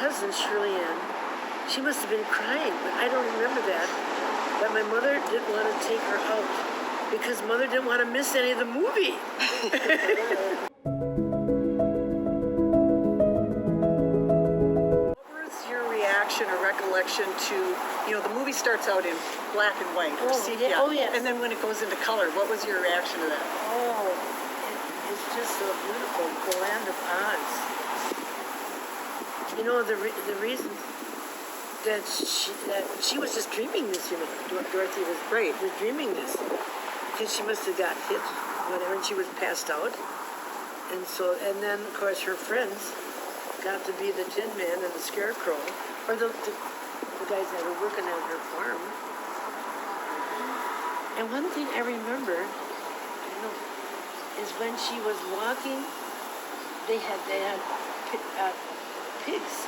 cousin, Shirley Ann, she must have been crying, but I don't remember that. But my mother didn't want to take her out because Mother didn't want to miss any of the movie. What was your reaction or recollection to, the movie starts out in black and white or sepia, yes. and then when it goes into color, what was your reaction to that? Oh, it's just so beautiful, the land of Oz. The reason that she was just dreaming this, Dorothy was dreaming this, because she must have got hit, whatever, and she was passed out, and then of course her friends got to be the Tin Man and the Scarecrow, or the guys that were working on her farm. And one thing I remember, is when she was walking, they had pigs,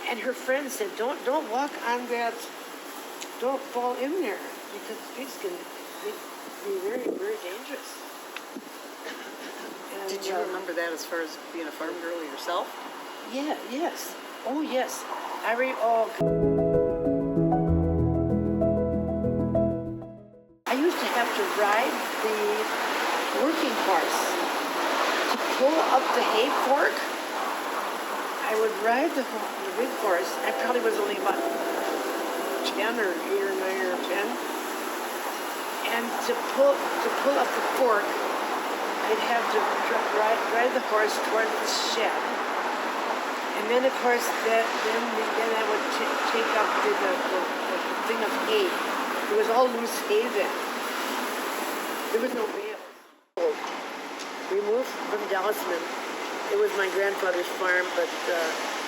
and her friend said, don't walk on that, don't fall in there, because pigs can be very, very dangerous. And, did you remember that as far as being a farm girl yourself? Yeah, yes. Oh, yes. I used to have to ride the working horse to pull up the hay fork. I would ride the big horse. I probably was only about 10 or 8 or 9 or 10. And to pull up the fork, I'd have to ride the horse toward the shed. And then, of course, then I would take up the thing of hay. It was all loose hay then. There was no bale. We moved from Dallasman. It was my grandfather's farm, but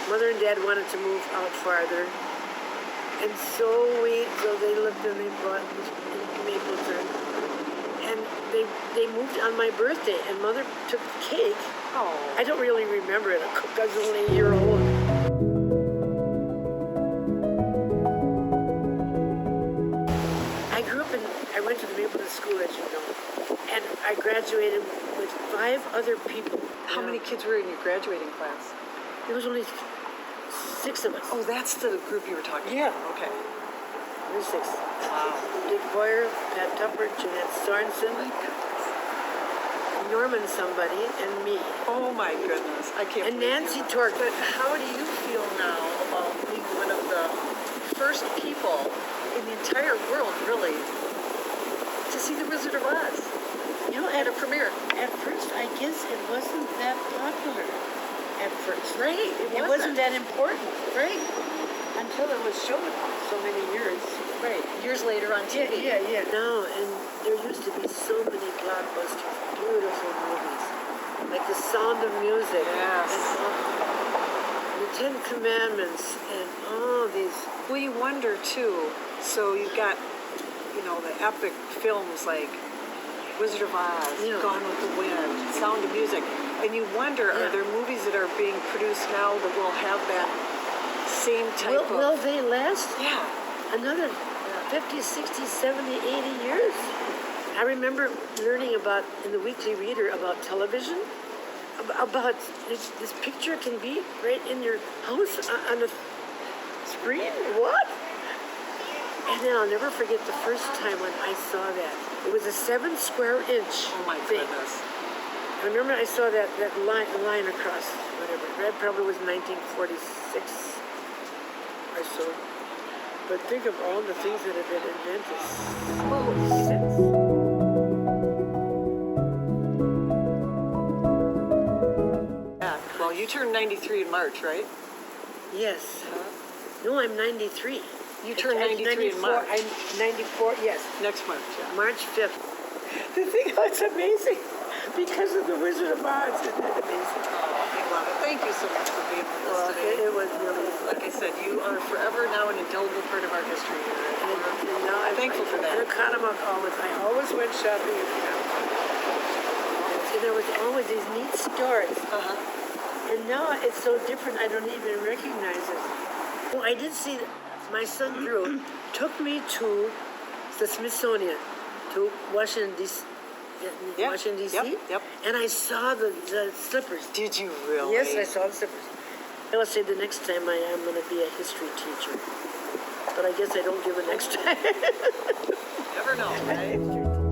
Mother and Dad wanted to move out farther. And so they looked and they bought Mapleton. And they moved on my birthday, and Mother took the cake. Oh. I don't really remember it. I was only a year old. I went to the Mapleton School, as you know, and I graduated with 5 other people. How many kids were in your graduating class? There was only 6 of us. Oh, that's the group you were talking about. Yeah. Okay. There were 6. Wow. Dick Boyer, Pat Tupper, Jeanette Sorensen, Norman somebody, and me. Oh my goodness, I can't And believe Nancy you. Tork. But how do you feel now about being one of the first people in the entire world, really, to see The Wizard of Oz? At a premiere. At first, I guess it wasn't that popular. At first. Right. It wasn't that important. Right. Until it was shown so many years. Right. Years later on TV. Yeah. No, and there used to be so many blockbusters, beautiful movies. Like The Sound of Music. Yes. And The Ten Commandments and all these. Well, you wonder, too, so you've got, the epic films like Wizard of Oz, Gone with the Wind, Sound of Music, and you wonder, are there movies that are being produced now that will have that same type of... Will they last? Yeah. Another 50, 60, 70, 80 years? I remember learning about, in the Weekly Reader, about television, about this picture can be right in your house on the screen. What? And then I'll never forget the first time when I saw that. It was a 7 square inch thing. Goodness. I remember I saw that line across, whatever. That probably was 1946 or so. But think of all the things that have been invented since. Yeah. Well, you turned 93 in March, right? Yes. No, I'm 93. You turned 93 in March. I'm 94, yes. Next March, yeah. March 5th. The thing that's amazing, because of The Wizard of Oz, isn't it amazing? I love it. Thank you so much for being with us today. It was really, like I said, you are forever now an indelible part of our history here. and now I'm thankful for that. In Oconomowoc I always went shopping in Oconomowoc. And there was always these neat stores. And now it's so different, I don't even recognize it. Well, I did see, my son Drew took me to the Smithsonian, to Washington, in Yeah. Washington, D.C. Yep. And I saw the slippers. Did you really? Yes, I saw the slippers. I will say the next time I am going to be a history teacher. But I guess I don't give a next time. Never know, right?